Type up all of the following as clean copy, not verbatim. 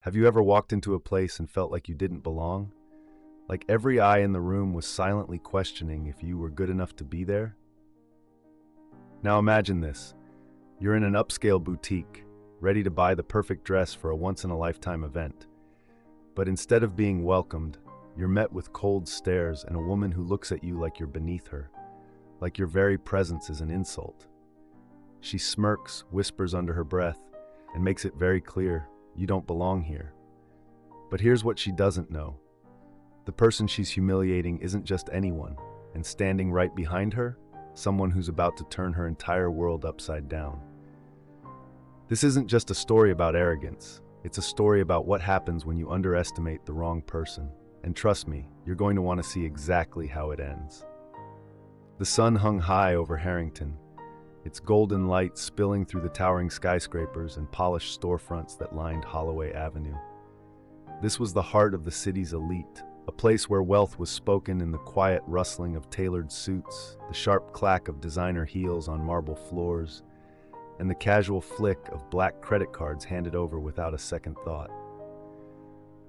Have you ever walked into a place and felt like you didn't belong? Like every eye in the room was silently questioning if you were good enough to be there? Now imagine this. You're in an upscale boutique, ready to buy the perfect dress for a once-in-a-lifetime event. But instead of being welcomed, you're met with cold stares and a woman who looks at you like you're beneath her, like your very presence is an insult. She smirks, whispers under her breath, and makes it very clear you don't belong here. But here's what she doesn't know. The person she's humiliating isn't just anyone, and standing right behind her, someone who's about to turn her entire world upside down. This isn't just a story about arrogance. It's a story about what happens when you underestimate the wrong person. And trust me, you're going to want to see exactly how it ends. The sun hung high over Harrington, its golden light spilling through the towering skyscrapers and polished storefronts that lined Holloway Avenue. This was the heart of the city's elite, a place where wealth was spoken in the quiet rustling of tailored suits, the sharp clack of designer heels on marble floors, and the casual flick of black credit cards handed over without a second thought.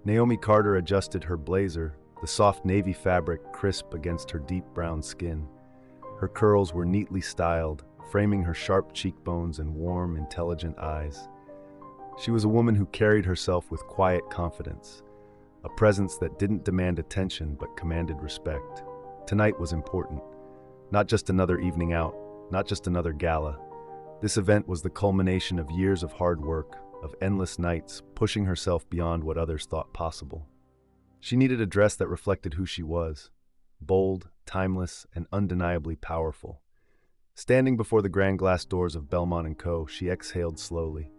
Naomi Carter adjusted her blazer, the soft navy fabric crisp against her deep brown skin. Her curls were neatly styled, framing her sharp cheekbones and warm, intelligent eyes. She was a woman who carried herself with quiet confidence, a presence that didn't demand attention but commanded respect. Tonight was important. Not just another evening out, not just another gala. This event was the culmination of years of hard work, of endless nights, pushing herself beyond what others thought possible. She needed a dress that reflected who she was, bold, timeless, and undeniably powerful. Standing before the grand glass doors of Belmont & Co., she exhaled slowly.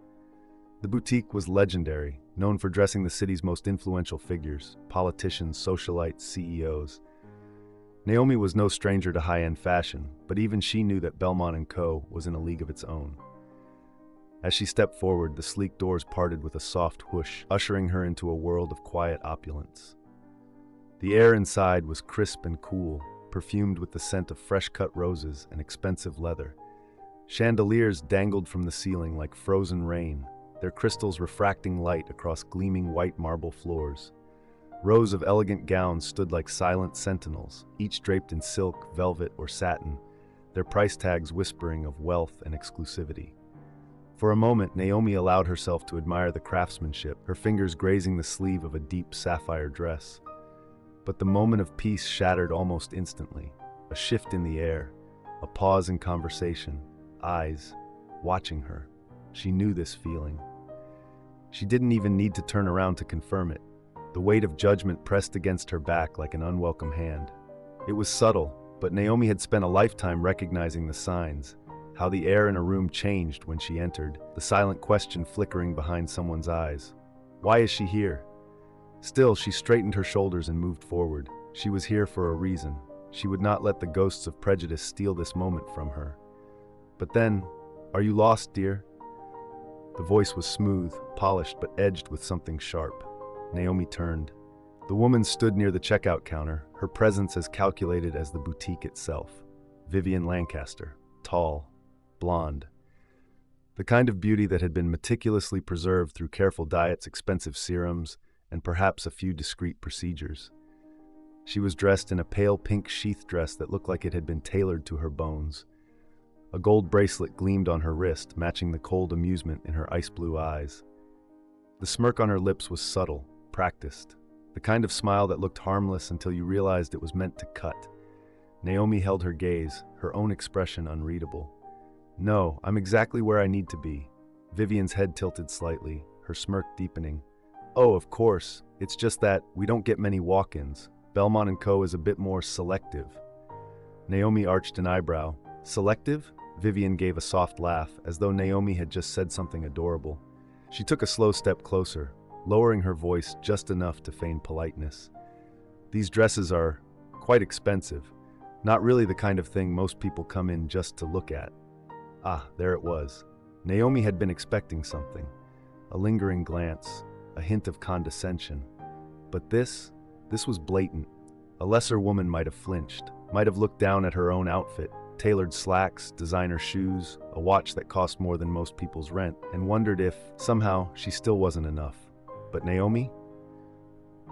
The boutique was legendary, known for dressing the city's most influential figures, politicians, socialites, CEOs. Naomi was no stranger to high-end fashion, but even she knew that Belmont & Co. was in a league of its own. As she stepped forward, the sleek doors parted with a soft whoosh, ushering her into a world of quiet opulence. The air inside was crisp and cool, perfumed with the scent of fresh-cut roses and expensive leather. Chandeliers dangled from the ceiling like frozen rain, their crystals refracting light across gleaming white marble floors. Rows of elegant gowns stood like silent sentinels, each draped in silk, velvet, or satin, their price tags whispering of wealth and exclusivity. For a moment, Naomi allowed herself to admire the craftsmanship, her fingers grazing the sleeve of a deep sapphire dress. But the moment of peace shattered almost instantly. A shift in the air, a pause in conversation, eyes watching her. She knew this feeling. She didn't even need to turn around to confirm it. The weight of judgment pressed against her back like an unwelcome hand. It was subtle, but Naomi had spent a lifetime recognizing the signs, how the air in a room changed when she entered, the silent question flickering behind someone's eyes. Why is she here? Still, she straightened her shoulders and moved forward. She was here for a reason. She would not let the ghosts of prejudice steal this moment from her. But then, "Are you lost, dear?" The voice was smooth, polished, but edged with something sharp. Naomi turned. The woman stood near the checkout counter, her presence as calculated as the boutique itself. Vivian Lancaster, tall, blonde. The kind of beauty that had been meticulously preserved through careful diets, expensive serums, and perhaps a few discreet procedures. She was dressed in a pale pink sheath dress that looked like it had been tailored to her bones. A gold bracelet gleamed on her wrist, matching the cold amusement in her ice-blue eyes. The smirk on her lips was subtle, practiced, the kind of smile that looked harmless until you realized it was meant to cut. Naomi held her gaze, her own expression unreadable. "No, I'm exactly where I need to be." Vivian's head tilted slightly, her smirk deepening. "Oh, of course. It's just that we don't get many walk-ins. Belmont & Co. is a bit more selective." Naomi arched an eyebrow. "Selective?" Vivian gave a soft laugh, as though Naomi had just said something adorable. She took a slow step closer, lowering her voice just enough to feign politeness. "These dresses are quite expensive. Not really the kind of thing most people come in just to look at." Ah, there it was. Naomi had been expecting something. A lingering glance, a hint of condescension. But this was blatant. A lesser woman might have flinched, might have looked down at her own outfit, tailored slacks, designer shoes, a watch that cost more than most people's rent, and wondered if, somehow, she still wasn't enough. But Naomi?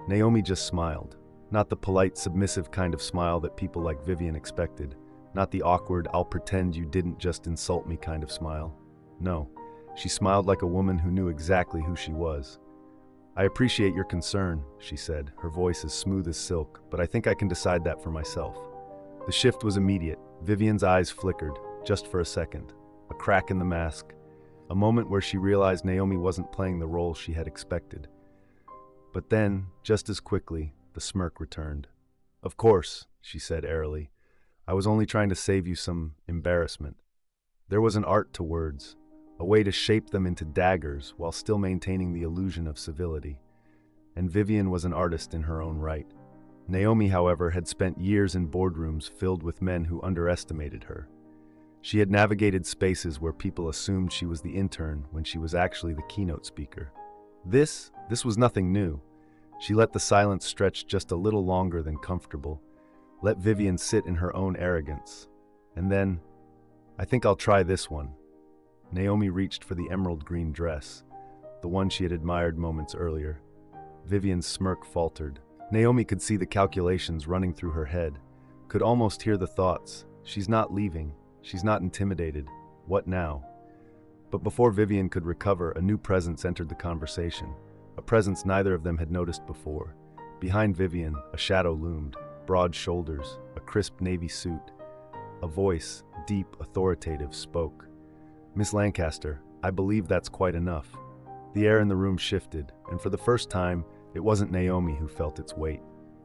Naomi just smiled. Not the polite, submissive kind of smile that people like Vivian expected. Not the awkward, I'll pretend you didn't just insult me kind of smile. No, she smiled like a woman who knew exactly who she was. I appreciate your concern, she said, her voice as smooth as silk, but I think I can decide that for myself. The shift was immediate. Vivian's eyes flickered, just for a second. A crack in the mask. A moment where she realized Naomi wasn't playing the role she had expected. But then, just as quickly, the smirk returned. Of course, she said airily. I was only trying to save you some embarrassment. There was an art to words, a way to shape them into daggers while still maintaining the illusion of civility. And Vivian was an artist in her own right. Naomi, however, had spent years in boardrooms filled with men who underestimated her. She had navigated spaces where people assumed she was the intern when she was actually the keynote speaker. This was nothing new. She let the silence stretch just a little longer than comfortable, let Vivian sit in her own arrogance. And then, I think I'll try this one. Naomi reached for the emerald green dress, the one she had admired moments earlier. Vivian's smirk faltered. Naomi could see the calculations running through her head, could almost hear the thoughts. She's not leaving. She's not intimidated. What now? But before Vivian could recover, a new presence entered the conversation, a presence neither of them had noticed before. Behind Vivian, a shadow loomed, broad shoulders, a crisp navy suit. A voice, deep, authoritative, spoke. Miss Lancaster, I believe that's quite enough. The air in the room shifted, and for the first time, it wasn't Naomi who felt its weight.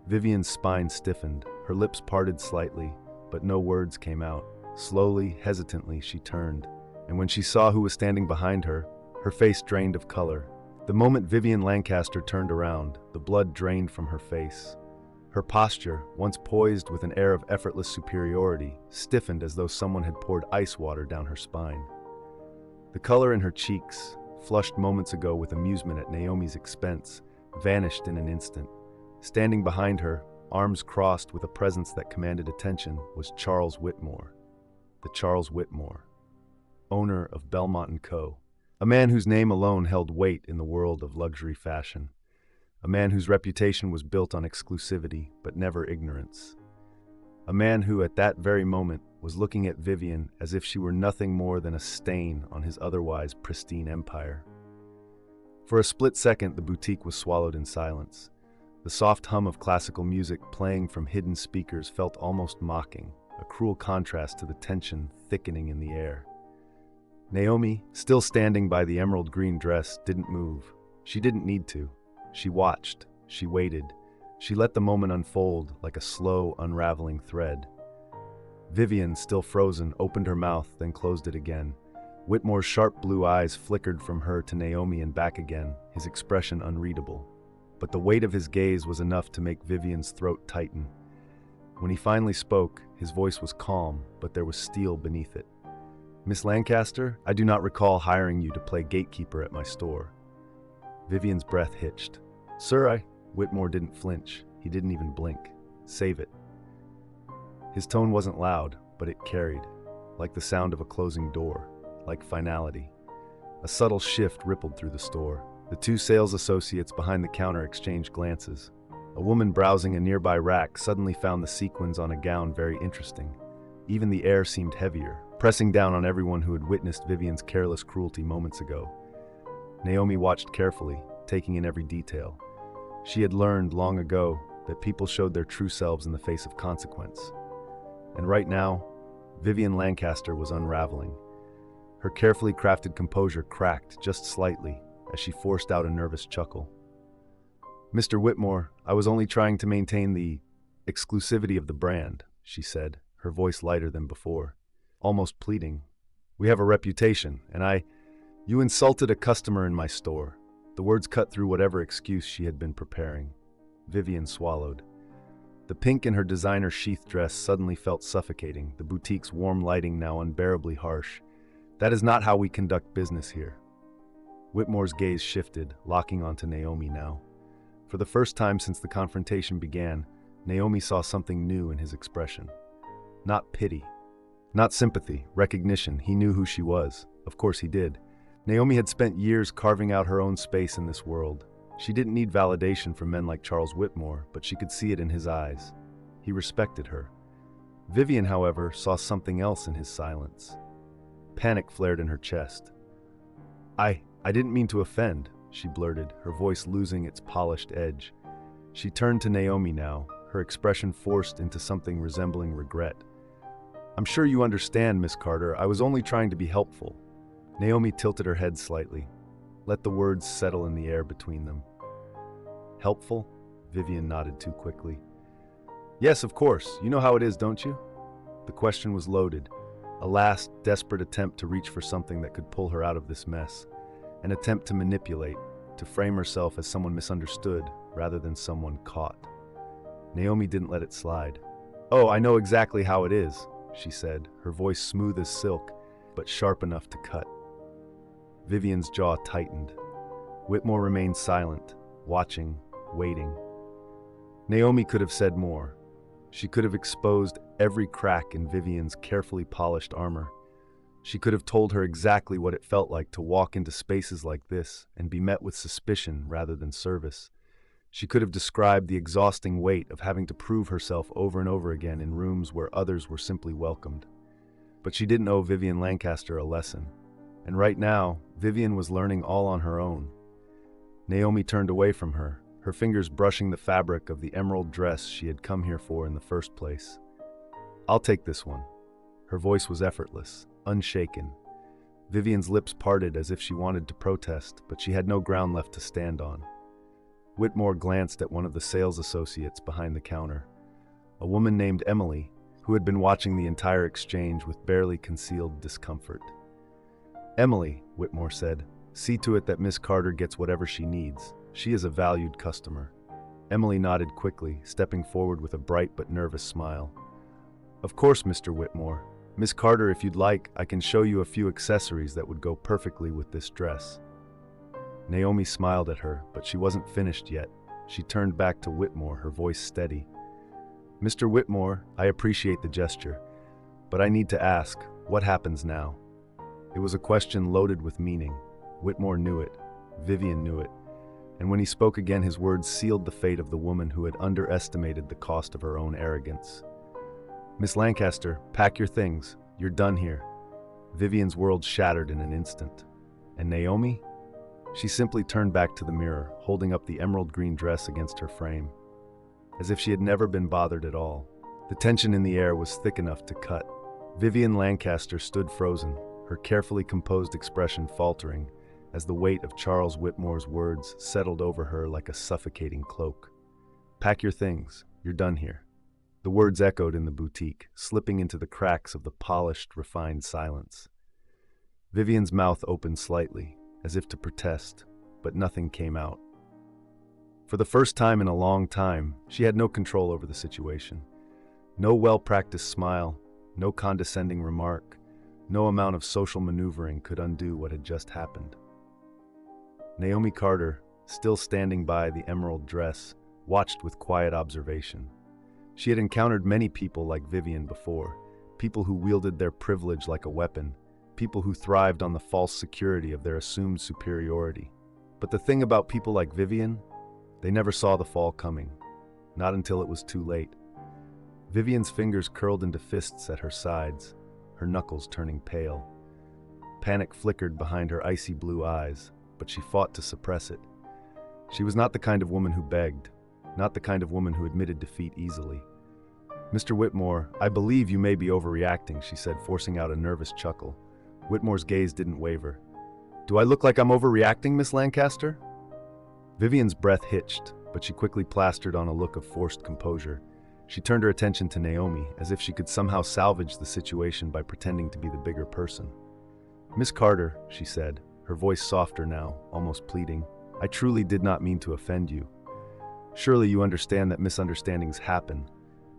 Vivian's spine stiffened, her lips parted slightly, but no words came out. Slowly, hesitantly, she turned, and when she saw who was standing behind her, her face drained of color. The moment Vivian Lancaster turned around, the blood drained from her face. Her posture, once poised with an air of effortless superiority, stiffened as though someone had poured ice water down her spine. The color in her cheeks, flushed moments ago with amusement at Naomi's expense, vanished in an instant. Standing behind her, arms crossed with a presence that commanded attention, was Charles Whitmore. The Charles Whitmore, owner of Belmont & Co., a man whose name alone held weight in the world of luxury fashion, a man whose reputation was built on exclusivity but never ignorance, a man who at that very moment was looking at Vivian as if she were nothing more than a stain on his otherwise pristine empire. For a split second, the boutique was swallowed in silence. The soft hum of classical music playing from hidden speakers felt almost mocking, a cruel contrast to the tension thickening in the air. Naomi, still standing by the emerald green dress, didn't move. She didn't need to. She watched. She waited. She let the moment unfold like a slow, unraveling thread. Vivian, still frozen, opened her mouth, then closed it again. Whitmore's sharp blue eyes flickered from her to Naomi and back again, his expression unreadable. But the weight of his gaze was enough to make Vivian's throat tighten. When he finally spoke, his voice was calm, but there was steel beneath it. Miss Lancaster, I do not recall hiring you to play gatekeeper at my store. Vivian's breath hitched. Sir, Whitmore didn't flinch. He didn't even blink. Save it. His tone wasn't loud, but it carried, like the sound of a closing door, like finality. A subtle shift rippled through the store. The two sales associates behind the counter exchanged glances. A woman browsing a nearby rack suddenly found the sequins on a gown very interesting. Even the air seemed heavier, pressing down on everyone who had witnessed Vivian's careless cruelty moments ago. Naomi watched carefully, taking in every detail. She had learned long ago that people showed their true selves in the face of consequence. And right now, Vivian Lancaster was unraveling. Her carefully crafted composure cracked just slightly as she forced out a nervous chuckle. Mr. Whitmore, I was only trying to maintain the exclusivity of the brand, she said, her voice lighter than before, almost pleading. We have a reputation, and you insulted a customer in my store. The words cut through whatever excuse she had been preparing. Vivian swallowed. The pink in her designer sheath dress suddenly felt suffocating, the boutique's warm lighting now unbearably harsh. That is not how we conduct business here. Whitmore's gaze shifted, locking onto Naomi now. For the first time since the confrontation began, Naomi saw something new in his expression. Not pity. Not sympathy, recognition. He knew who she was. Of course he did. Naomi had spent years carving out her own space in this world. She didn't need validation from men like Charles Whitmore, but she could see it in his eyes. He respected her. Vivian, however, saw something else in his silence. Panic flared in her chest. I didn't mean to offend," she blurted, her voice losing its polished edge. She turned to Naomi now, her expression forced into something resembling regret. "I'm sure you understand, Miss Carter. I was only trying to be helpful." Naomi tilted her head slightly. Let the words settle in the air between them. "Helpful?" Vivian nodded too quickly. "Yes, of course. You know how it is, don't you?" The question was loaded, a last, desperate attempt to reach for something that could pull her out of this mess, an attempt to manipulate, to frame herself as someone misunderstood rather than someone caught. Naomi didn't let it slide. "Oh, I know exactly how it is," she said, her voice smooth as silk, but sharp enough to cut. Vivian's jaw tightened. Whitmore remained silent, watching, waiting. Naomi could have said more. She could have exposed every crack in Vivian's carefully polished armor. She could have told her exactly what it felt like to walk into spaces like this and be met with suspicion rather than service. She could have described the exhausting weight of having to prove herself over and over again in rooms where others were simply welcomed. But she didn't owe Vivian Lancaster a lesson. And right now, Vivian was learning all on her own. Naomi turned away from her, her fingers brushing the fabric of the emerald dress she had come here for in the first place. "I'll take this one." Her voice was effortless, unshaken. Vivian's lips parted as if she wanted to protest, but she had no ground left to stand on. Whitmore glanced at one of the sales associates behind the counter, a woman named Emily, who had been watching the entire exchange with barely concealed discomfort. "Emily," Whitmore said, "see to it that Miss Carter gets whatever she needs. She is a valued customer." Emily nodded quickly, stepping forward with a bright but nervous smile. "Of course, Mr. Whitmore. Miss Carter, if you'd like, I can show you a few accessories that would go perfectly with this dress." Naomi smiled at her, but she wasn't finished yet. She turned back to Whitmore, her voice steady. "Mr. Whitmore, I appreciate the gesture, but I need to ask, what happens now?" It was a question loaded with meaning. Whitmore knew it. Vivian knew it. And when he spoke again, his words sealed the fate of the woman who had underestimated the cost of her own arrogance. "Miss Lancaster, pack your things. You're done here." Vivian's world shattered in an instant. And Naomi? She simply turned back to the mirror, holding up the emerald green dress against her frame, as if she had never been bothered at all. The tension in the air was thick enough to cut. Vivian Lancaster stood frozen, her carefully composed expression faltering, as the weight of Charles Whitmore's words settled over her like a suffocating cloak. "Pack your things. You're done here." The words echoed in the boutique, slipping into the cracks of the polished, refined silence. Vivian's mouth opened slightly, as if to protest, but nothing came out. For the first time in a long time, she had no control over the situation. No well-practiced smile, no condescending remark, no amount of social maneuvering could undo what had just happened. Naomi Carter, still standing by the emerald dress, watched with quiet observation. She had encountered many people like Vivian before, people who wielded their privilege like a weapon, people who thrived on the false security of their assumed superiority. But the thing about people like Vivian, they never saw the fall coming, not until it was too late. Vivian's fingers curled into fists at her sides, her knuckles turning pale. Panic flickered behind her icy blue eyes, but she fought to suppress it. She was not the kind of woman who begged, not the kind of woman who admitted defeat easily. "Mr. Whitmore, I believe you may be overreacting," she said, forcing out a nervous chuckle. Whitmore's gaze didn't waver. "Do I look like I'm overreacting, Miss Lancaster?" Vivian's breath hitched, but she quickly plastered on a look of forced composure. She turned her attention to Naomi, as if she could somehow salvage the situation by pretending to be the bigger person. "Miss Carter," she said, her voice softer now, almost pleading, "I truly did not mean to offend you. Surely you understand that misunderstandings happen.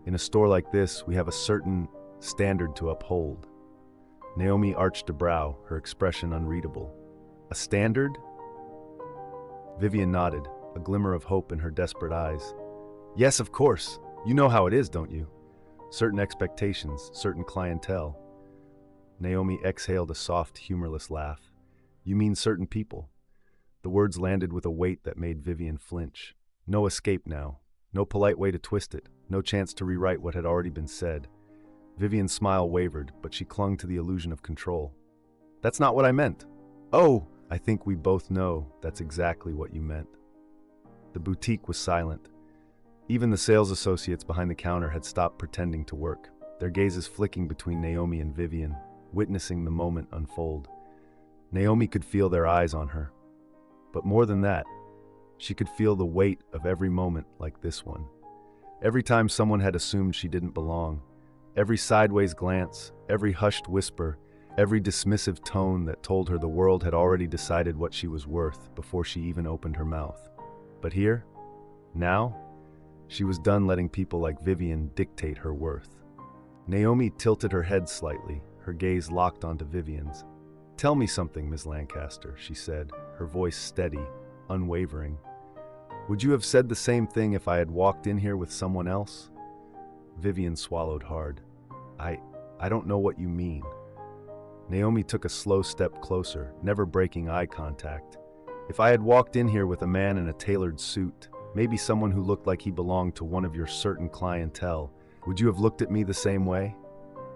In a store like this, we have a certain standard to uphold." Naomi arched a brow, her expression unreadable. "A standard?" Vivian nodded, a glimmer of hope in her desperate eyes. "Yes, of course. You know how it is, don't you? Certain expectations, certain clientele." Naomi exhaled a soft, humorless laugh. "You mean certain people?" The words landed with a weight that made Vivian flinch. No escape now. No polite way to twist it. No chance to rewrite what had already been said. Vivian's smile wavered, but she clung to the illusion of control. That's not what I meant. Oh, I think we both know that's exactly what you meant. The boutique was silent. Even the sales associates behind the counter had stopped pretending to work, their gazes flicking between Naomi and Vivian, witnessing the moment unfold. Naomi could feel their eyes on her. But more than that, she could feel the weight of every moment like this one. Every time someone had assumed she didn't belong, every sideways glance, every hushed whisper, every dismissive tone that told her the world had already decided what she was worth before she even opened her mouth. But here, now, she was done letting people like Vivian dictate her worth. Naomi tilted her head slightly, her gaze locked onto Vivian's. "Tell me something, Miss Lancaster," she said, her voice steady, unwavering. "Would you have said the same thing if I had walked in here with someone else?" Vivian swallowed hard. I don't know what you mean." Naomi took a slow step closer, never breaking eye contact. "If I had walked in here with a man in a tailored suit, maybe someone who looked like he belonged to one of your certain clientele, would you have looked at me the same way?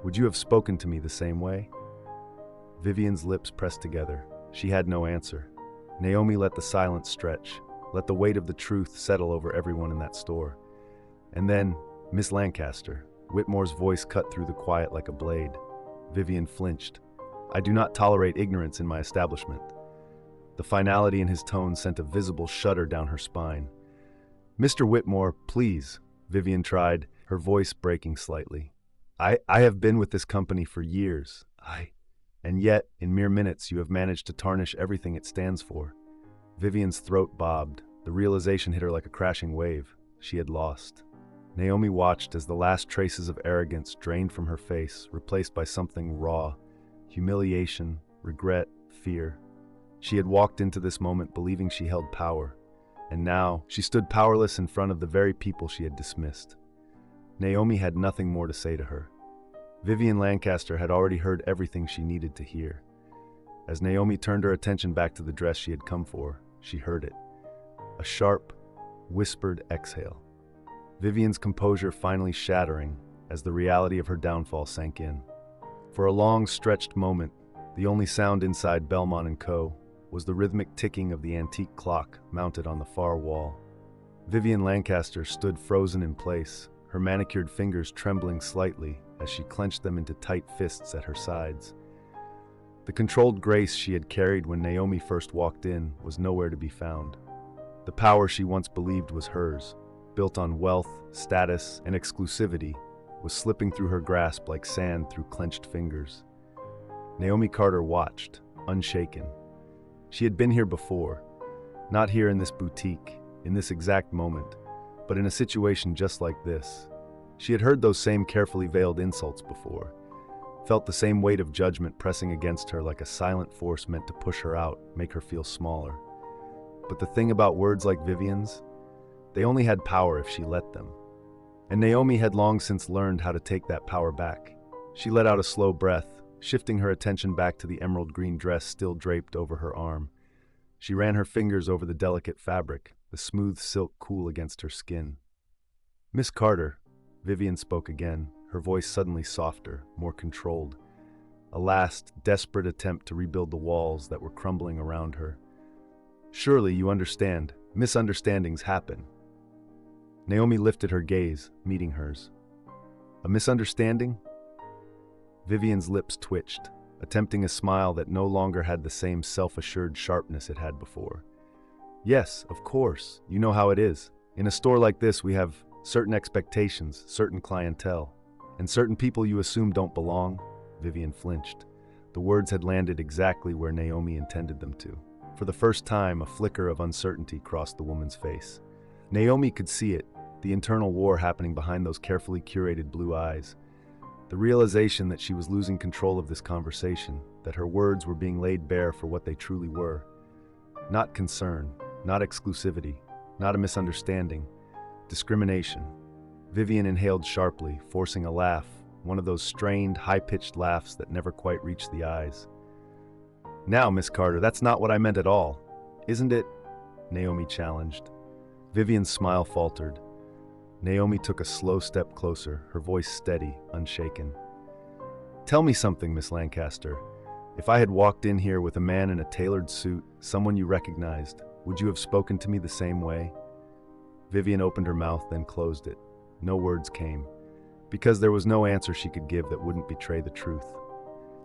Would you have spoken to me the same way?" Vivian's lips pressed together. She had no answer. Naomi let the silence stretch, let the weight of the truth settle over everyone in that store. And then, "Miss Lancaster," Whitmore's voice cut through the quiet like a blade. Vivian flinched. "I do not tolerate ignorance in my establishment." The finality in his tone sent a visible shudder down her spine. "Mr. Whitmore, please," Vivian tried, her voice breaking slightly. I have been with this company for years. And yet, in mere minutes, you have managed to tarnish everything it stands for." Vivian's throat bobbed. The realization hit her like a crashing wave. She had lost. Naomi watched as the last traces of arrogance drained from her face, replaced by something raw: humiliation, regret, fear. She had walked into this moment believing she held power, and now she stood powerless in front of the very people she had dismissed. Naomi had nothing more to say to her. Vivian Lancaster had already heard everything she needed to hear. As Naomi turned her attention back to the dress she had come for, she heard it. A sharp, whispered exhale. Vivian's composure finally shattering as the reality of her downfall sank in. For a long, stretched moment, the only sound inside Belmont & Co. was the rhythmic ticking of the antique clock mounted on the far wall. Vivian Lancaster stood frozen in place, her manicured fingers trembling slightly as she clenched them into tight fists at her sides. The controlled grace she had carried when Naomi first walked in was nowhere to be found. The power she once believed was hers, built on wealth, status, and exclusivity, was slipping through her grasp like sand through clenched fingers. Naomi Carter watched, unshaken. She had been here before, not here in this boutique, in this exact moment, but in a situation just like this. She had heard those same carefully veiled insults before, felt the same weight of judgment pressing against her like a silent force meant to push her out, make her feel smaller. But the thing about words like Vivian's, they only had power if she let them. And Naomi had long since learned how to take that power back. She let out a slow breath, shifting her attention back to the emerald green dress still draped over her arm. She ran her fingers over the delicate fabric, the smooth silk cool against her skin. "Miss Carter," Vivian spoke again, her voice suddenly softer, more controlled. A last, desperate attempt to rebuild the walls that were crumbling around her. "Surely you understand, misunderstandings happen." Naomi lifted her gaze, meeting hers. "A misunderstanding?" Vivian's lips twitched, attempting a smile that no longer had the same self-assured sharpness it had before. "Yes, of course, you know how it is. In a store like this, we have certain expectations, certain clientele, and certain people you assume don't belong." Vivian flinched. The words had landed exactly where Naomi intended them to. For the first time, a flicker of uncertainty crossed the woman's face. Naomi could see it, the internal war happening behind those carefully curated blue eyes. The realization that she was losing control of this conversation, that her words were being laid bare for what they truly were. Not concern, not exclusivity, not a misunderstanding. Discrimination. Vivian inhaled sharply, forcing a laugh, one of those strained, high-pitched laughs that never quite reached the eyes. "Now, Miss Carter, that's not what I meant at all." Isn't it? Naomi challenged. Vivian's smile faltered. Naomi took a slow step closer, her voice steady, unshaken. Tell me something, Miss Lancaster. If I had walked in here with a man in a tailored suit, someone you recognized, would you have spoken to me the same way? Vivian opened her mouth, then closed it. No words came, because there was no answer she could give that wouldn't betray the truth.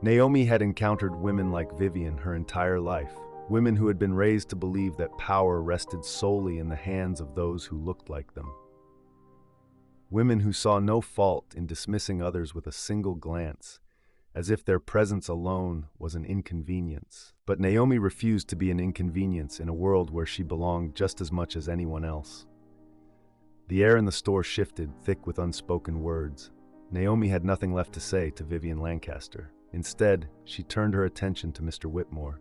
Naomi had encountered women like Vivian her entire life, women who had been raised to believe that power rested solely in the hands of those who looked like them. Women who saw no fault in dismissing others with a single glance, as if their presence alone was an inconvenience. But Naomi refused to be an inconvenience in a world where she belonged just as much as anyone else. The air in the store shifted, thick with unspoken words. Naomi had nothing left to say to Vivian Lancaster. Instead, she turned her attention to Mr. Whitmore.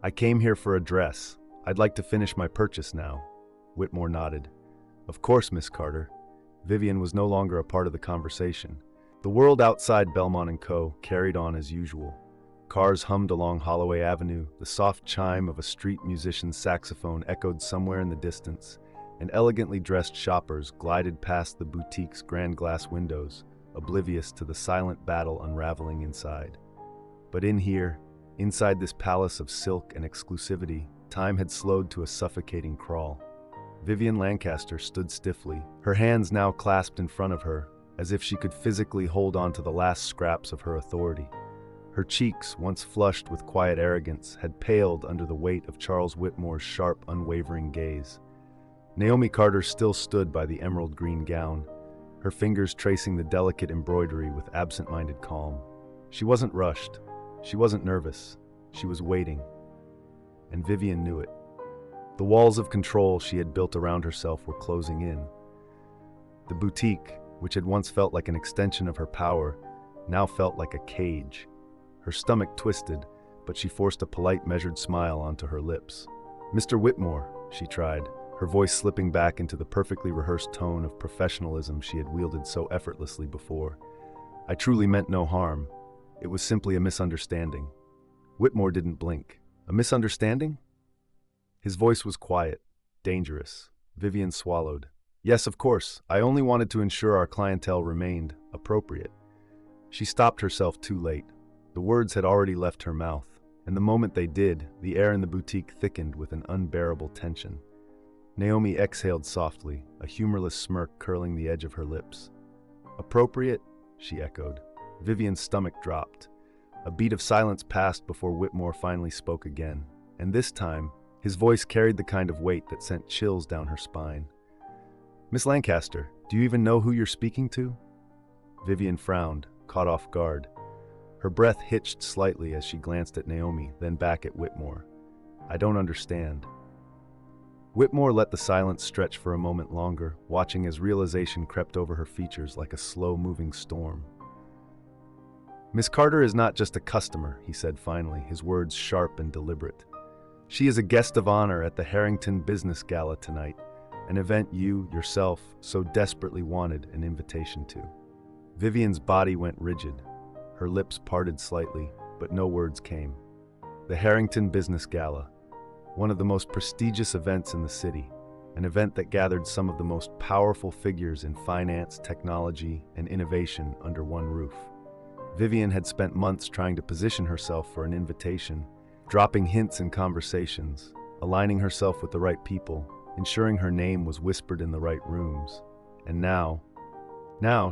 I came here for a dress. I'd like to finish my purchase now. Whitmore nodded. Of course, Miss Carter. Vivian was no longer a part of the conversation. The world outside Belmont & Co. carried on as usual. Cars hummed along Holloway Avenue, the soft chime of a street musician's saxophone echoed somewhere in the distance, and elegantly dressed shoppers glided past the boutique's grand glass windows, oblivious to the silent battle unraveling inside. But inside this palace of silk and exclusivity, time had slowed to a suffocating crawl. Vivian Lancaster stood stiffly, her hands now clasped in front of her, as if she could physically hold on to the last scraps of her authority. Her cheeks, once flushed with quiet arrogance, had paled under the weight of Charles Whitmore's sharp, unwavering gaze. Naomi Carter still stood by the emerald green gown, her fingers tracing the delicate embroidery with absent-minded calm. She wasn't rushed. She wasn't nervous. She was waiting. And Vivian knew it. The walls of control she had built around herself were closing in. The boutique, which had once felt like an extension of her power, now felt like a cage. Her stomach twisted, but she forced a polite, measured smile onto her lips. Mr. Whitmore, she tried, her voice slipping back into the perfectly rehearsed tone of professionalism she had wielded so effortlessly before. I truly meant no harm. It was simply a misunderstanding. Whitmore didn't blink. A misunderstanding? His voice was quiet, dangerous. Vivian swallowed. Yes, of course. I only wanted to ensure our clientele remained appropriate. She stopped herself too late. The words had already left her mouth, and the moment they did, the air in the boutique thickened with an unbearable tension. Naomi exhaled softly, a humorless smirk curling the edge of her lips. Appropriate? She echoed. Vivian's stomach dropped. A beat of silence passed before Whitmore finally spoke again, and this time, his voice carried the kind of weight that sent chills down her spine. Miss Lancaster, do you even know who you're speaking to? Vivian frowned, caught off guard. Her breath hitched slightly as she glanced at Naomi, then back at Whitmore. I don't understand. Whitmore let the silence stretch for a moment longer, watching as realization crept over her features like a slow-moving storm. Miss Carter is not just a customer, he said finally, his words sharp and deliberate. She is a guest of honor at the Harrington Business Gala tonight, an event you, yourself, so desperately wanted an invitation to. Vivian's body went rigid. Her lips parted slightly, but no words came. The Harrington Business Gala, one of the most prestigious events in the city, an event that gathered some of the most powerful figures in finance, technology, and innovation under one roof. Vivian had spent months trying to position herself for an invitation, dropping hints in conversations, aligning herself with the right people, ensuring her name was whispered in the right rooms. And now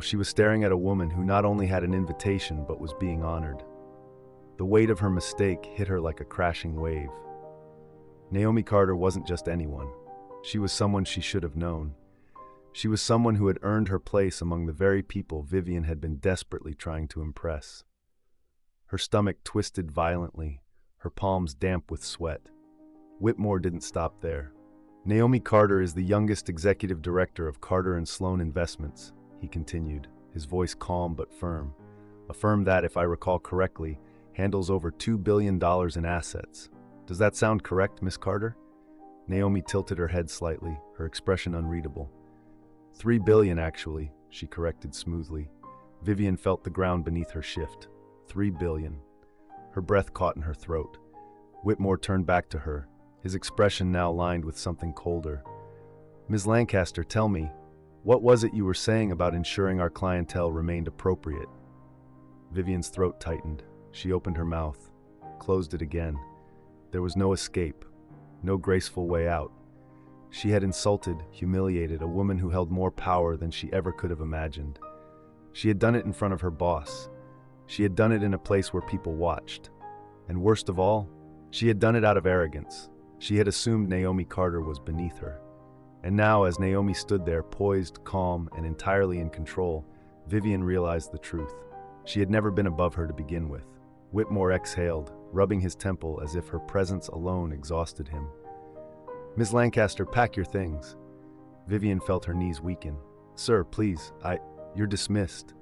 she was staring at a woman who not only had an invitation but was being honored. The weight of her mistake hit her like a crashing wave. Naomi Carter wasn't just anyone. She was someone she should have known. She was someone who had earned her place among the very people Vivian had been desperately trying to impress. Her stomach twisted violently, her palms damp with sweat. Whitmore didn't stop there. Naomi Carter is the youngest executive director of Carter & Sloan Investments, he continued, his voice calm but firm. A firm that, if I recall correctly, handles over $2 billion in assets. Does that sound correct, Miss Carter? Naomi tilted her head slightly, her expression unreadable. $3 billion, actually, she corrected smoothly. Vivian felt the ground beneath her shift. $3 billion. Her breath caught in her throat. Whitmore turned back to her, his expression now lined with something colder. "Ms. Lancaster, tell me, what was it you were saying about ensuring our clientele remained appropriate?" Vivian's throat tightened. She opened her mouth, closed it again. There was no escape, no graceful way out. She had insulted, humiliated a woman who held more power than she ever could have imagined. She had done it in front of her boss. She had done it in a place where people watched. And worst of all, she had done it out of arrogance. She had assumed Naomi Carter was beneath her. And now, as Naomi stood there, poised, calm, and entirely in control, Vivian realized the truth. She had never been above her to begin with. Whitmore exhaled, rubbing his temple as if her presence alone exhausted him. "Ms. Lancaster, pack your things." Vivian felt her knees weaken. "Sir, please, you're dismissed."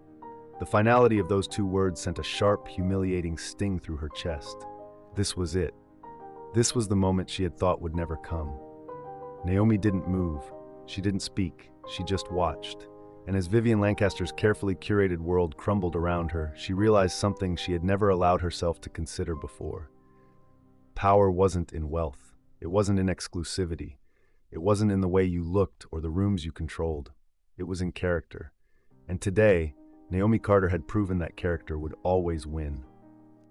The finality of those two words sent a sharp, humiliating sting through her chest. This was it. This was the moment she had thought would never come. Naomi didn't move. She didn't speak. She just watched. And as Vivian Lancaster's carefully curated world crumbled around her, she realized something she had never allowed herself to consider before. Power wasn't in wealth. It wasn't in exclusivity. It wasn't in the way you looked or the rooms you controlled. It was in character. And today, Naomi Carter had proven that character would always win.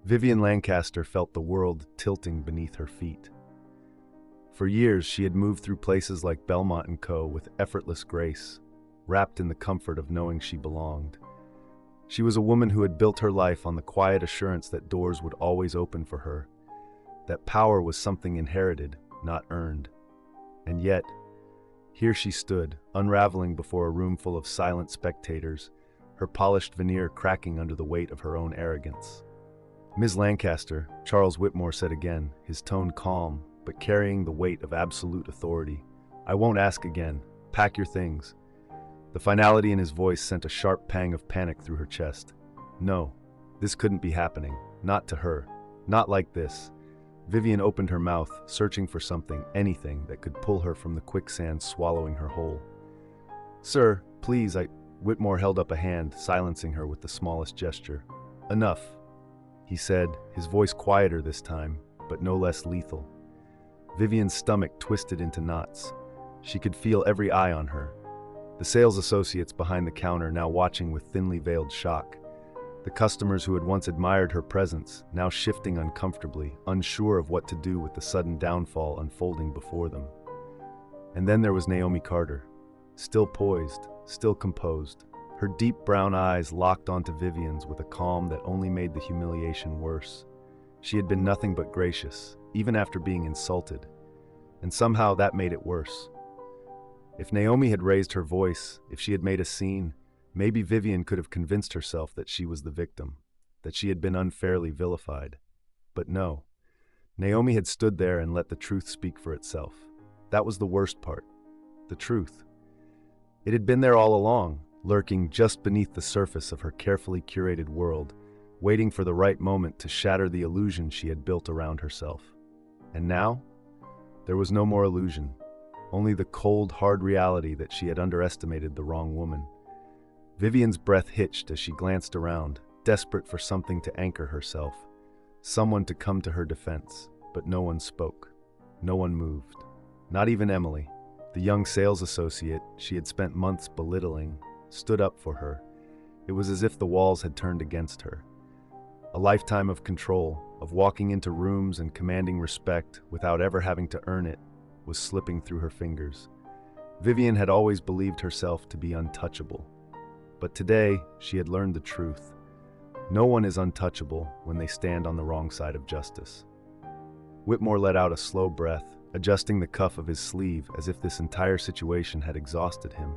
Vivian Lancaster felt the world tilting beneath her feet. For years, she had moved through places like Belmont & Co. with effortless grace, wrapped in the comfort of knowing she belonged. She was a woman who had built her life on the quiet assurance that doors would always open for her, that power was something inherited, not earned. And yet, here she stood, unraveling before a room full of silent spectators, her polished veneer cracking under the weight of her own arrogance. "Ms. Lancaster," Charles Whitmore said again, his tone calm, but carrying the weight of absolute authority. "I won't ask again. Pack your things." The finality in his voice sent a sharp pang of panic through her chest. No, this couldn't be happening. Not to her. Not like this. Vivian opened her mouth, searching for something, anything, that could pull her from the quicksand swallowing her whole. "Sir, please, Whitmore held up a hand, silencing her with the smallest gesture. "Enough," he said, his voice quieter this time, but no less lethal. Vivian's stomach twisted into knots. She could feel every eye on her. The sales associates behind the counter now watching with thinly veiled shock. The customers who had once admired her presence, now shifting uncomfortably, unsure of what to do with the sudden downfall unfolding before them. And then there was Naomi Carter, still poised, still composed, her deep brown eyes locked onto Vivian's with a calm that only made the humiliation worse. She had been nothing but gracious, even after being insulted, and somehow that made it worse. If Naomi had raised her voice, if she had made a scene, maybe Vivian could have convinced herself that she was the victim, that she had been unfairly vilified. But no, Naomi had stood there and let the truth speak for itself. That was the worst part, the truth. It had been there all along, lurking just beneath the surface of her carefully curated world, waiting for the right moment to shatter the illusion she had built around herself. And now, there was no more illusion, only the cold, hard reality that she had underestimated the wrong woman. Vivian's breath hitched as she glanced around, desperate for something to anchor herself, someone to come to her defense, but no one spoke. No one moved. Not even Emily, the young sales associate she had spent months belittling, stood up for her. It was as if the walls had turned against her. A lifetime of control, of walking into rooms and commanding respect without ever having to earn it, was slipping through her fingers. Vivian had always believed herself to be untouchable. But today, she had learned the truth. No one is untouchable when they stand on the wrong side of justice. Whitmore let out a slow breath, adjusting the cuff of his sleeve as if this entire situation had exhausted him.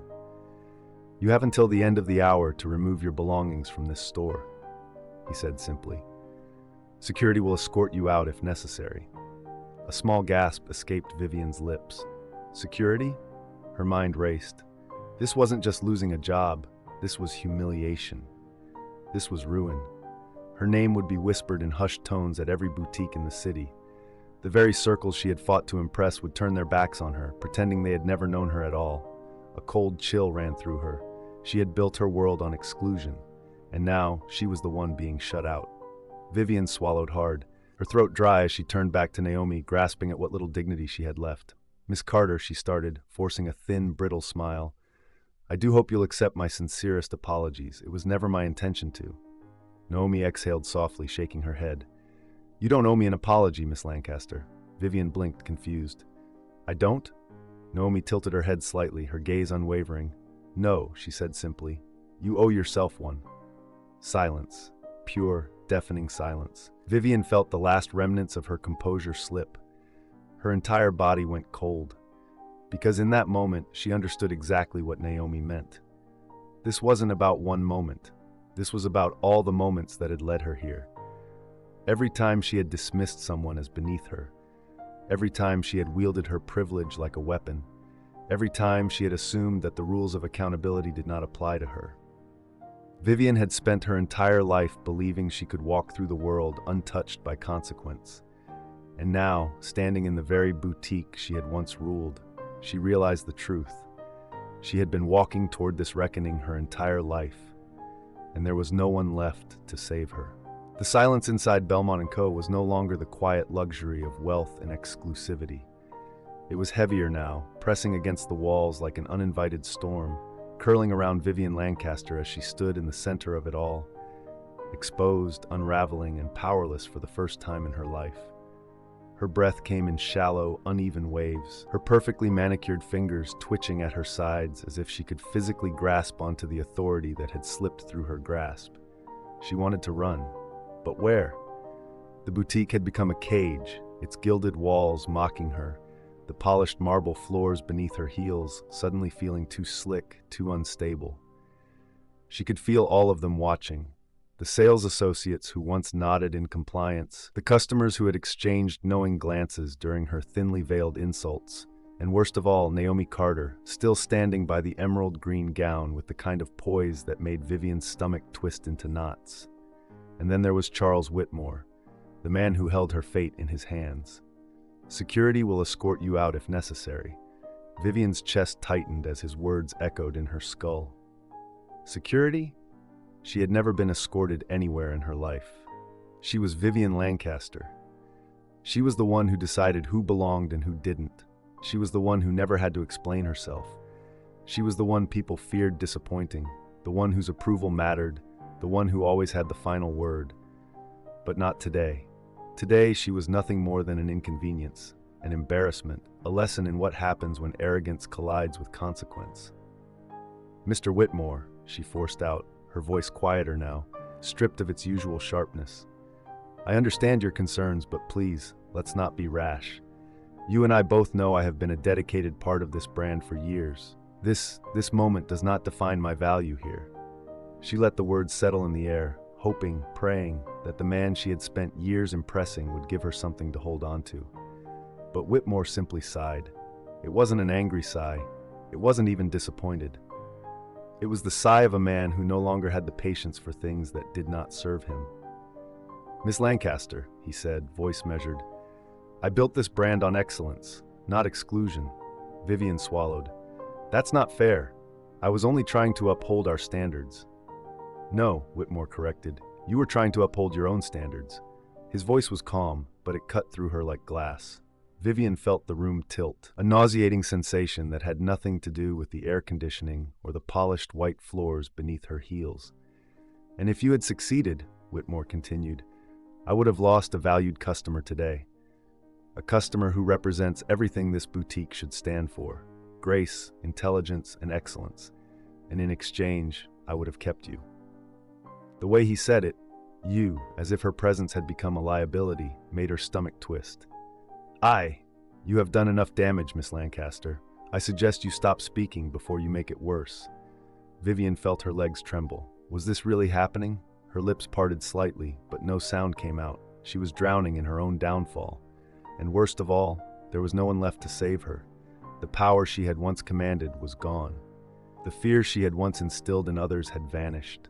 "You have until the end of the hour to remove your belongings from this store," he said simply. "Security will escort you out if necessary." A small gasp escaped Vivian's lips. Security? Her mind raced. This wasn't just losing a job. This was humiliation. This was ruin. Her name would be whispered in hushed tones at every boutique in the city. The very circles she had fought to impress would turn their backs on her, pretending they had never known her at all. A cold chill ran through her. She had built her world on exclusion, and now she was the one being shut out. Vivian swallowed hard. Her throat dry as she turned back to Naomi, grasping at what little dignity she had left. "Miss Carter," she started, forcing a thin, brittle smile. "I do hope you'll accept my sincerest apologies. It was never my intention to." Naomi exhaled softly, shaking her head. "You don't owe me an apology, Miss Lancaster." Vivian blinked, confused. "I don't?" Naomi tilted her head slightly, her gaze unwavering. "No," she said simply. "You owe yourself one." Silence. Pure, deafening silence. Vivian felt the last remnants of her composure slip. Her entire body went cold, because in that moment she understood exactly what Naomi meant. This wasn't about one moment. This was about all the moments that had led her here. Every time she had dismissed someone as beneath her, every time she had wielded her privilege like a weapon, every time she had assumed that the rules of accountability did not apply to her. Vivian had spent her entire life believing she could walk through the world untouched by consequence. And now, standing in the very boutique she had once ruled, she realized the truth. She had been walking toward this reckoning her entire life, and there was no one left to save her. The silence inside Belmont & Co. was no longer the quiet luxury of wealth and exclusivity. It was heavier now, pressing against the walls like an uninvited storm, curling around Vivian Lancaster as she stood in the center of it all, exposed, unraveling, and powerless for the first time in her life. Her breath came in shallow, uneven waves, her perfectly manicured fingers twitching at her sides as if she could physically grasp onto the authority that had slipped through her grasp. She wanted to run, but where? The boutique had become a cage, its gilded walls mocking her, the polished marble floors beneath her heels suddenly feeling too slick, too unstable. She could feel all of them watching. The sales associates who once nodded in compliance, the customers who had exchanged knowing glances during her thinly veiled insults, and worst of all, Naomi Carter, still standing by the emerald green gown with the kind of poise that made Vivian's stomach twist into knots. And then there was Charles Whitmore, the man who held her fate in his hands. "Security will escort you out if necessary." Vivian's chest tightened as his words echoed in her skull. Security? She had never been escorted anywhere in her life. She was Vivian Lancaster. She was the one who decided who belonged and who didn't. She was the one who never had to explain herself. She was the one people feared disappointing, the one whose approval mattered, the one who always had the final word. But not today. Today, she was nothing more than an inconvenience, an embarrassment, a lesson in what happens when arrogance collides with consequence. "Mr. Whitmore," she forced out, her voice quieter now, stripped of its usual sharpness. "I understand your concerns, but please, let's not be rash. You and I both know I have been a dedicated part of this brand for years. This moment does not define my value here." She let the words settle in the air, hoping, praying, that the man she had spent years impressing would give her something to hold on to. But Whitmore simply sighed. It wasn't an angry sigh. It wasn't even disappointed. It was the sigh of a man who no longer had the patience for things that did not serve him. "Miss Lancaster," he said, voice measured, "I built this brand on excellence, not exclusion." Vivian swallowed. "That's not fair. I was only trying to uphold our standards." "No," Whitmore corrected. "You were trying to uphold your own standards." His voice was calm, but it cut through her like glass. Vivian felt the room tilt, a nauseating sensation that had nothing to do with the air conditioning or the polished white floors beneath her heels. "And if you had succeeded," Whitmore continued, "I would have lost a valued customer today. A customer who represents everything this boutique should stand for: grace, intelligence, and excellence. And in exchange, I would have kept you." The way he said it, "you," as if her presence had become a liability, made her stomach twist. You have done enough damage, Miss Lancaster. I suggest you stop speaking before you make it worse." Vivian felt her legs tremble. Was this really happening? Her lips parted slightly, but no sound came out. She was drowning in her own downfall. And worst of all, there was no one left to save her. The power she had once commanded was gone. The fear she had once instilled in others had vanished.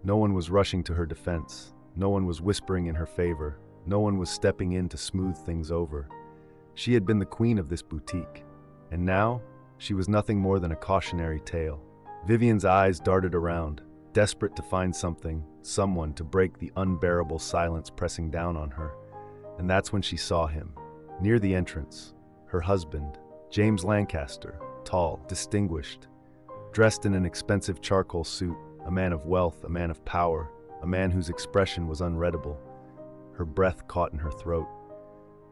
No one was rushing to her defense. No one was whispering in her favor. No one was stepping in to smooth things over. She had been the queen of this boutique, and now she was nothing more than a cautionary tale. Vivian's eyes darted around, desperate to find something, someone to break the unbearable silence pressing down on her. And that's when she saw him, near the entrance, her husband, James Lancaster, tall, distinguished, dressed in an expensive charcoal suit, a man of wealth, a man of power, a man whose expression was unreadable. Her breath caught in her throat.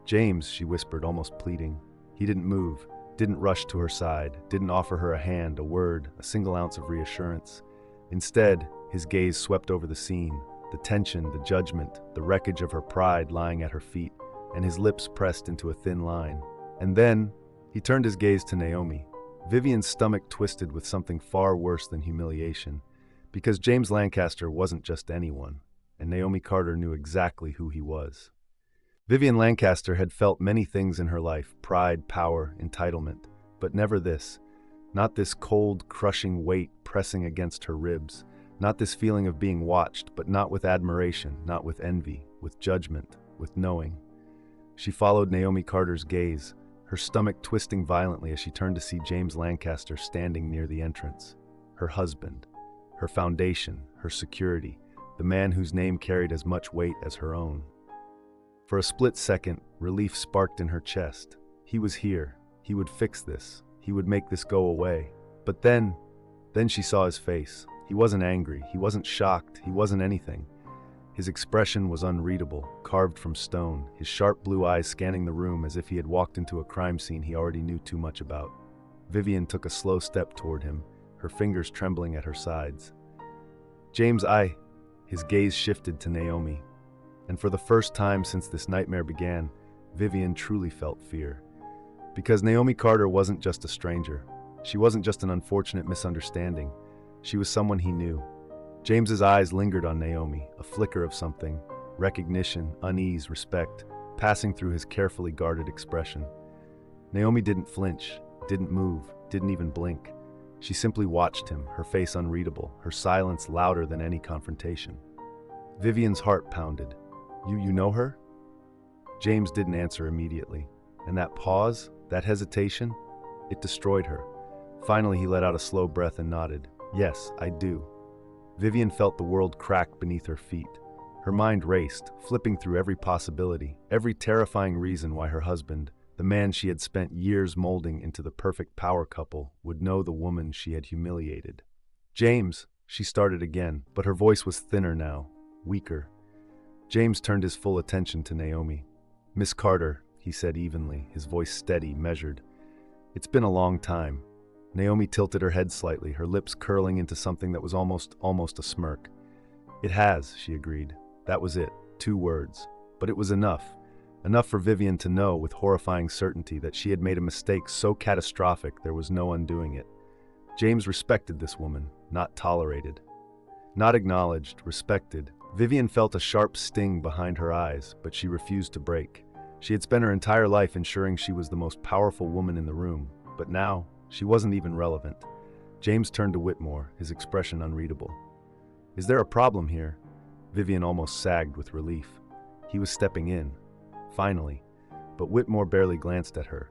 "James," she whispered, almost pleading. He didn't move, didn't rush to her side, didn't offer her a hand, a word, a single ounce of reassurance. Instead, his gaze swept over the scene, the tension, the judgment, the wreckage of her pride lying at her feet, and his lips pressed into a thin line. And then, he turned his gaze to Naomi. Vivian's stomach twisted with something far worse than humiliation, because James Lancaster wasn't just anyone, and Naomi Carter knew exactly who he was. Vivian Lancaster had felt many things in her life: pride, power, entitlement, but never this. Not this cold, crushing weight pressing against her ribs. Not this feeling of being watched, but not with admiration, not with envy, with judgment, with knowing. She followed Naomi Carter's gaze, her stomach twisting violently as she turned to see James Lancaster standing near the entrance. Her husband, her foundation, her security, the man whose name carried as much weight as her own. For a split second, relief sparked in her chest. He was here. He would fix this. He would make this go away. But then she saw his face. He wasn't angry. He wasn't shocked. He wasn't anything. His expression was unreadable, carved from stone, his sharp blue eyes scanning the room as if he had walked into a crime scene he already knew too much about. Vivian took a slow step toward him, her fingers trembling at her sides. "James, His gaze shifted to Naomi. And for the first time since this nightmare began, Vivian truly felt fear. Because Naomi Carter wasn't just a stranger. She wasn't just an unfortunate misunderstanding. She was someone he knew. James's eyes lingered on Naomi, a flicker of something, recognition, unease, respect, passing through his carefully guarded expression. Naomi didn't flinch, didn't move, didn't even blink. She simply watched him, her face unreadable, her silence louder than any confrontation. Vivian's heart pounded. You know her?" James didn't answer immediately, and that pause, that hesitation, it destroyed her. Finally, he let out a slow breath and nodded. "Yes, I do." Vivian felt the world crack beneath her feet. Her mind raced, flipping through every possibility, every terrifying reason why her husband, the man she had spent years molding into the perfect power couple, would know the woman she had humiliated. "James," she started again, but her voice was thinner now, weaker. James turned his full attention to Naomi. "Miss Carter," he said evenly, his voice steady, measured. "It's been a long time." Naomi tilted her head slightly, her lips curling into something that was almost a smirk. "It has," she agreed. That was it, 2 words. But it was enough. Enough for Vivian to know with horrifying certainty that she had made a mistake so catastrophic there was no undoing it. James respected this woman, not tolerated. Not acknowledged, respected. Vivian felt a sharp sting behind her eyes, but she refused to break. She had spent her entire life ensuring she was the most powerful woman in the room, but now, she wasn't even relevant. James turned to Whitmore, his expression unreadable. "Is there a problem here?" Vivian almost sagged with relief. He was stepping in. Finally. But Whitmore barely glanced at her.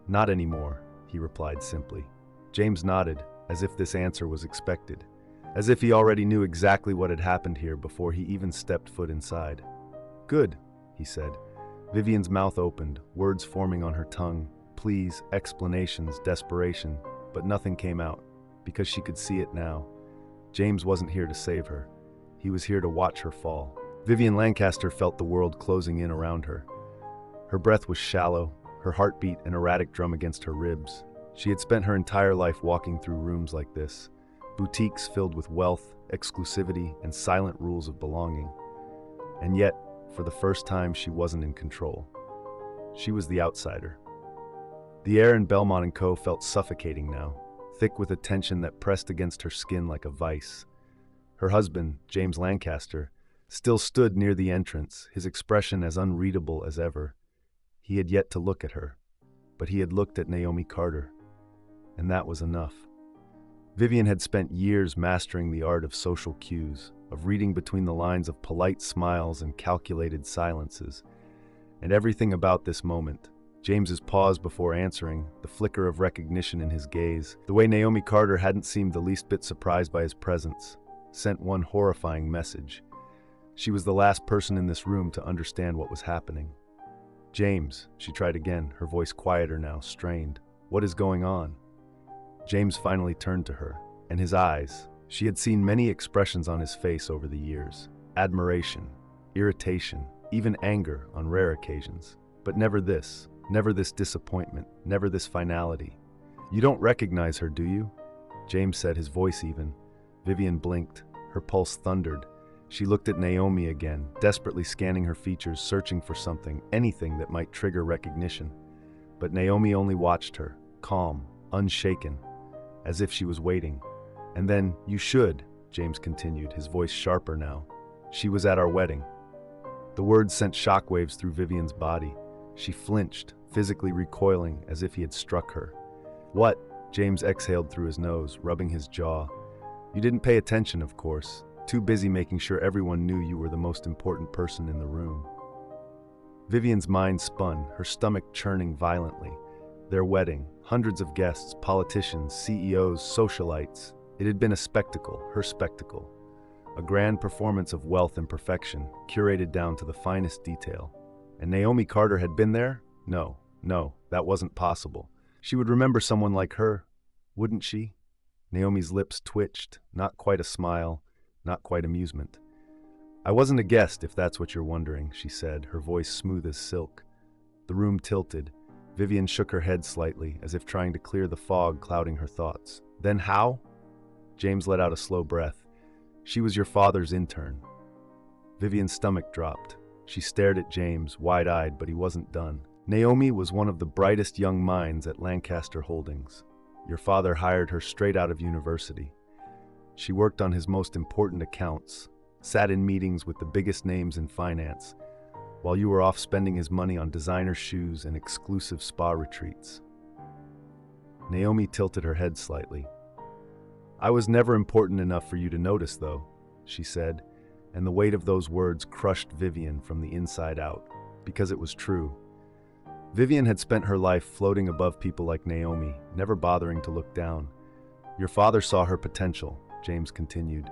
"Not anymore," he replied simply. James nodded, as if this answer was expected. As if he already knew exactly what had happened here before he even stepped foot inside. "Good," he said. Vivian's mouth opened, words forming on her tongue. Pleas, explanations, desperation. But nothing came out, because she could see it now. James wasn't here to save her. He was here to watch her fall. Vivian Lancaster felt the world closing in around her. Her breath was shallow, her heartbeat an erratic drum against her ribs. She had spent her entire life walking through rooms like this. Boutiques filled with wealth, exclusivity, and silent rules of belonging. And yet, for the first time, she wasn't in control. She was the outsider. The air in Belmont & Co. felt suffocating now, thick with a tension that pressed against her skin like a vice. Her husband, James Lancaster, still stood near the entrance, his expression as unreadable as ever. He had yet to look at her, but he had looked at Naomi Carter, and that was enough. Vivian had spent years mastering the art of social cues, of reading between the lines of polite smiles and calculated silences. And everything about this moment, James's pause before answering, the flicker of recognition in his gaze, the way Naomi Carter hadn't seemed the least bit surprised by his presence, sent one horrifying message. She was the last person in this room to understand what was happening. James, she tried again, her voice quieter now, strained. What is going on? James finally turned to her, and his eyes, she had seen many expressions on his face over the years. Admiration, irritation, even anger on rare occasions. But never this disappointment, never this finality. You don't recognize her, do you? James said, his voice even. Vivian blinked. Her pulse thundered. She looked at Naomi again, desperately scanning her features, searching for something, anything that might trigger recognition. But Naomi only watched her, calm, unshaken, as if she was waiting. And then, you should, James continued, his voice sharper now. She was at our wedding. The words sent shockwaves through Vivian's body. She flinched, physically recoiling as if he had struck her. What? James exhaled through his nose, rubbing his jaw. You didn't pay attention, of course. Too busy making sure everyone knew you were the most important person in the room. Vivian's mind spun, her stomach churning violently. Their wedding, hundreds of guests, politicians, CEOs, socialites. It had been a spectacle, her spectacle. A grand performance of wealth and perfection, curated down to the finest detail. And Naomi Carter had been there? No, that wasn't possible. She would remember someone like her, wouldn't she? Naomi's lips twitched, not quite a smile, not quite amusement. I wasn't a guest, if that's what you're wondering, she said, her voice smooth as silk. The room tilted. Vivian shook her head slightly, as if trying to clear the fog clouding her thoughts. Then how? James let out a slow breath. She was your father's intern. Vivian's stomach dropped. She stared at James, wide-eyed, but he wasn't done. Naomi was one of the brightest young minds at Lancaster Holdings. Your father hired her straight out of university. She worked on his most important accounts, sat in meetings with the biggest names in finance, while you were off spending his money on designer shoes and exclusive spa retreats. Naomi tilted her head slightly. I was never important enough for you to notice, though, she said, and the weight of those words crushed Vivian from the inside out, because it was true. Vivian had spent her life floating above people like Naomi, never bothering to look down. Your father saw her potential, James continued.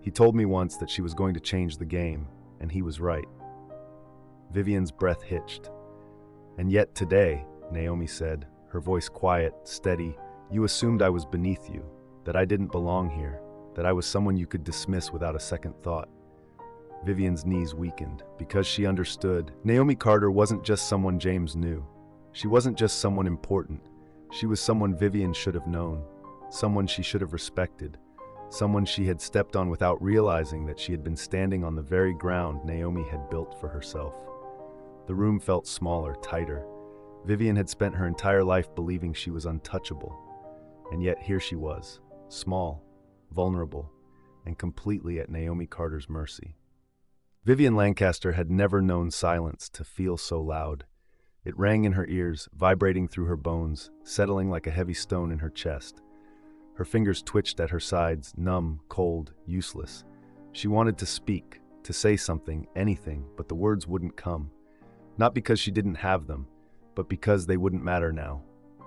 He told me once that she was going to change the game, and he was right. Vivian's breath hitched. And yet today, Naomi said, her voice quiet, steady, you assumed I was beneath you, that I didn't belong here, that I was someone you could dismiss without a second thought. Vivian's knees weakened, because she understood. Naomi Carter wasn't just someone James knew. She wasn't just someone important. She was someone Vivian should have known, someone she should have respected, someone she had stepped on without realizing that she had been standing on the very ground Naomi had built for herself. The room felt smaller, tighter. Vivian had spent her entire life believing she was untouchable, and yet here she was, small, vulnerable, and completely at Naomi Carter's mercy. Vivian Lancaster had never known silence to feel so loud. It rang in her ears, vibrating through her bones, settling like a heavy stone in her chest. Her fingers twitched at her sides, numb, cold, useless. She wanted to speak, to say something, anything, but the words wouldn't come. Not because she didn't have them, but because they wouldn't matter now.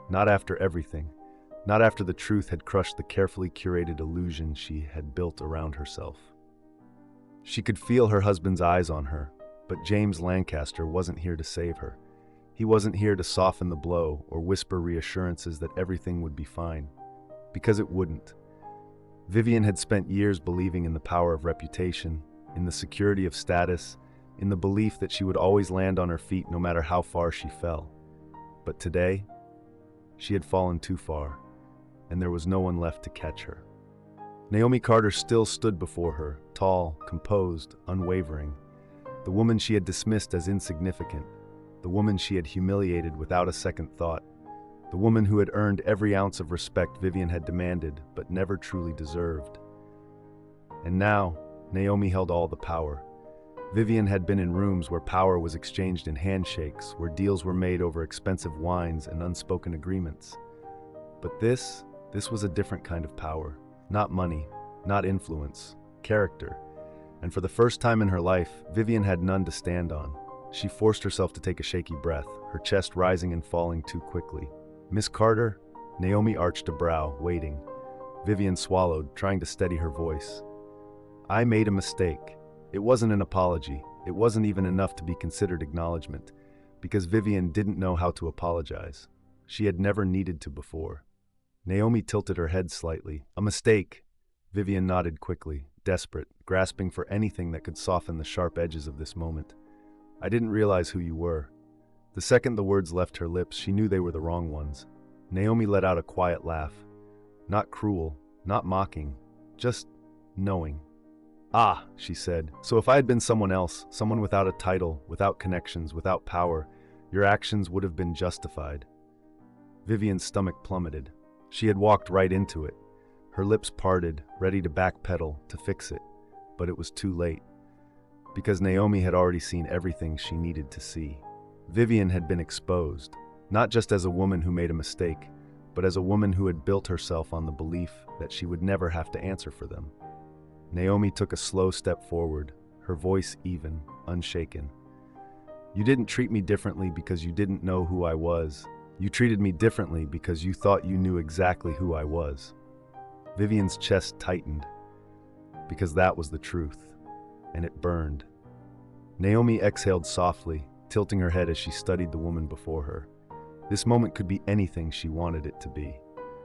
Not after everything. Not after the truth had crushed the carefully curated illusion she had built around herself. She could feel her husband's eyes on her, but James Lancaster wasn't here to save her. He wasn't here to soften the blow or whisper reassurances that everything would be fine. Because it wouldn't. Vivian had spent years believing in the power of reputation, in the security of status, in the belief that she would always land on her feet no matter how far she fell. But today, she had fallen too far, and there was no one left to catch her. Naomi Carter still stood before her, tall, composed, unwavering. The woman she had dismissed as insignificant, the woman she had humiliated without a second thought, the woman who had earned every ounce of respect Vivian had demanded but never truly deserved. And now, Naomi held all the power. Vivian had been in rooms where power was exchanged in handshakes, where deals were made over expensive wines and unspoken agreements. But this was a different kind of power. Not money, not influence, character. And for the first time in her life, Vivian had none to stand on. She forced herself to take a shaky breath, her chest rising and falling too quickly. Miss Carter? Naomi arched a brow, waiting. Vivian swallowed, trying to steady her voice. I made a mistake. It wasn't an apology. It wasn't even enough to be considered acknowledgement. because Vivian didn't know how to apologize. She had never needed to before. Naomi tilted her head slightly. "A mistake." Vivian nodded quickly, desperate, grasping for anything that could soften the sharp edges of this moment. "I didn't realize who you were." The second the words left her lips, she knew they were the wrong ones. Naomi let out a quiet laugh. Not cruel, not mocking, just knowing. "Ah," she said, "so if I had been someone else, someone without a title, without connections, without power, your actions would have been justified." Vivian's stomach plummeted. She had walked right into it. Her lips parted, ready to backpedal, to fix it. But it was too late. Because Naomi had already seen everything she needed to see. Vivian had been exposed, not just as a woman who made a mistake, but as a woman who had built herself on the belief that she would never have to answer for them. Naomi took a slow step forward, her voice even, unshaken. "You didn't treat me differently because you didn't know who I was. You treated me differently because you thought you knew exactly who I was." Vivian's chest tightened, because that was the truth, and it burned. Naomi exhaled softly, tilting her head as she studied the woman before her. This moment could be anything she wanted it to be.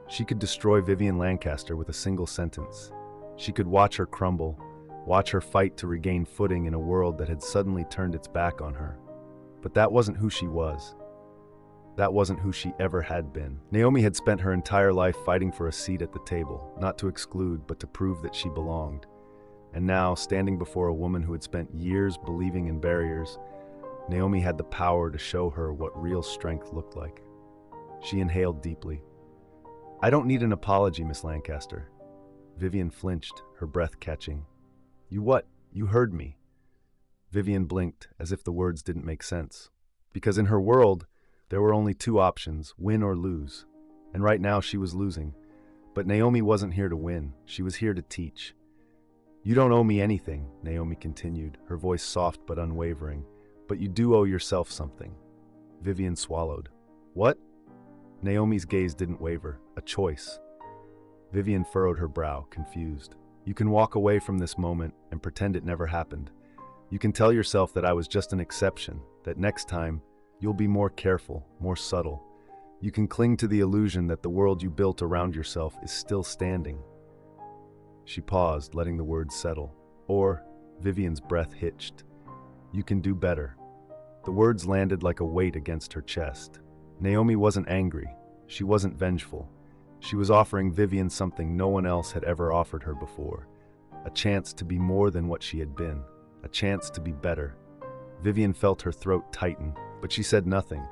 She could destroy Vivian Lancaster with a single sentence. She could watch her crumble, watch her fight to regain footing in a world that had suddenly turned its back on her. But that wasn't who she was. That wasn't who she ever had been. Naomi had spent her entire life fighting for a seat at the table, not to exclude, but to prove that she belonged. And now, standing before a woman who had spent years believing in barriers, Naomi had the power to show her what real strength looked like. She inhaled deeply. "I don't need an apology, Miss Lancaster." Vivian flinched, her breath catching. "You what? You heard me." Vivian blinked, as if the words didn't make sense. Because in her world, there were only two options, win or lose. And right now she was losing. But Naomi wasn't here to win. She was here to teach. "You don't owe me anything," Naomi continued, her voice soft but unwavering. "But you do owe yourself something." Vivian swallowed. "What?" Naomi's gaze didn't waver. "A choice." Vivian furrowed her brow, confused. "You can walk away from this moment and pretend it never happened. You can tell yourself that I was just an exception, that next time, you'll be more careful, more subtle. You can cling to the illusion that the world you built around yourself is still standing." She paused, letting the words settle. Or, Vivian's breath hitched. "You can do better." The words landed like a weight against her chest. Naomi wasn't angry. She wasn't vengeful. She was offering Vivian something no one else had ever offered her before. A chance to be more than what she had been. A chance to be better. Vivian felt her throat tighten, but she said nothing,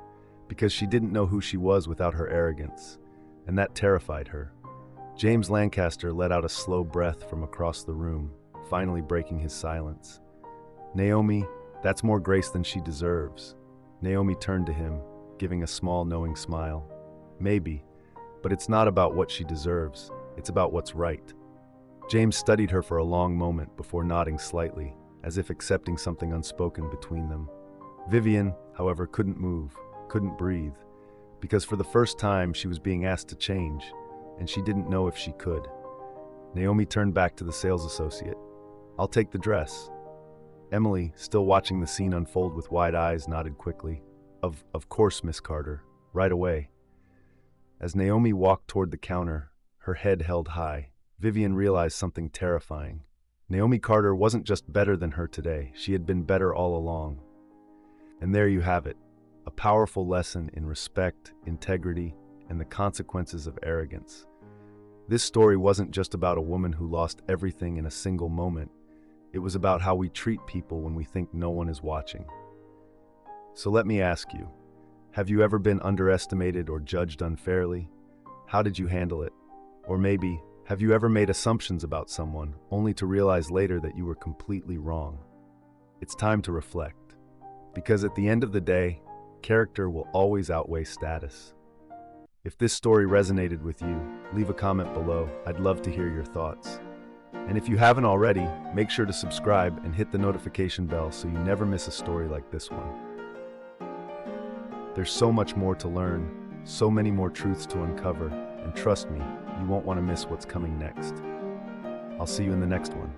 because she didn't know who she was without her arrogance, and that terrified her. James Lancaster let out a slow breath from across the room, finally breaking his silence. "Naomi, that's more grace than she deserves." Naomi turned to him, giving a small, knowing smile. "Maybe, but it's not about what she deserves, it's about what's right." James studied her for a long moment before nodding slightly, as if accepting something unspoken between them. Vivian, however, couldn't move, couldn't breathe, because for the first time she was being asked to change, and she didn't know if she could. Naomi turned back to the sales associate. "I'll take the dress." Emily, still watching the scene unfold with wide eyes, nodded quickly. Of course, Miss Carter, right away." As Naomi walked toward the counter, her head held high, Vivian realized something terrifying. Naomi Carter wasn't just better than her today, she had been better all along. And there you have it, a powerful lesson in respect, integrity, and the consequences of arrogance. This story wasn't just about a woman who lost everything in a single moment. It was about how we treat people when we think no one is watching. So let me ask you, have you ever been underestimated or judged unfairly? How did you handle it? Or maybe, have you ever made assumptions about someone, only to realize later that you were completely wrong? It's time to reflect. Because at the end of the day, character will always outweigh status. If this story resonated with you, leave a comment below. I'd love to hear your thoughts. And if you haven't already, make sure to subscribe and hit the notification bell so you never miss a story like this one. There's so much more to learn, so many more truths to uncover, and trust me, you won't want to miss what's coming next. I'll see you in the next one.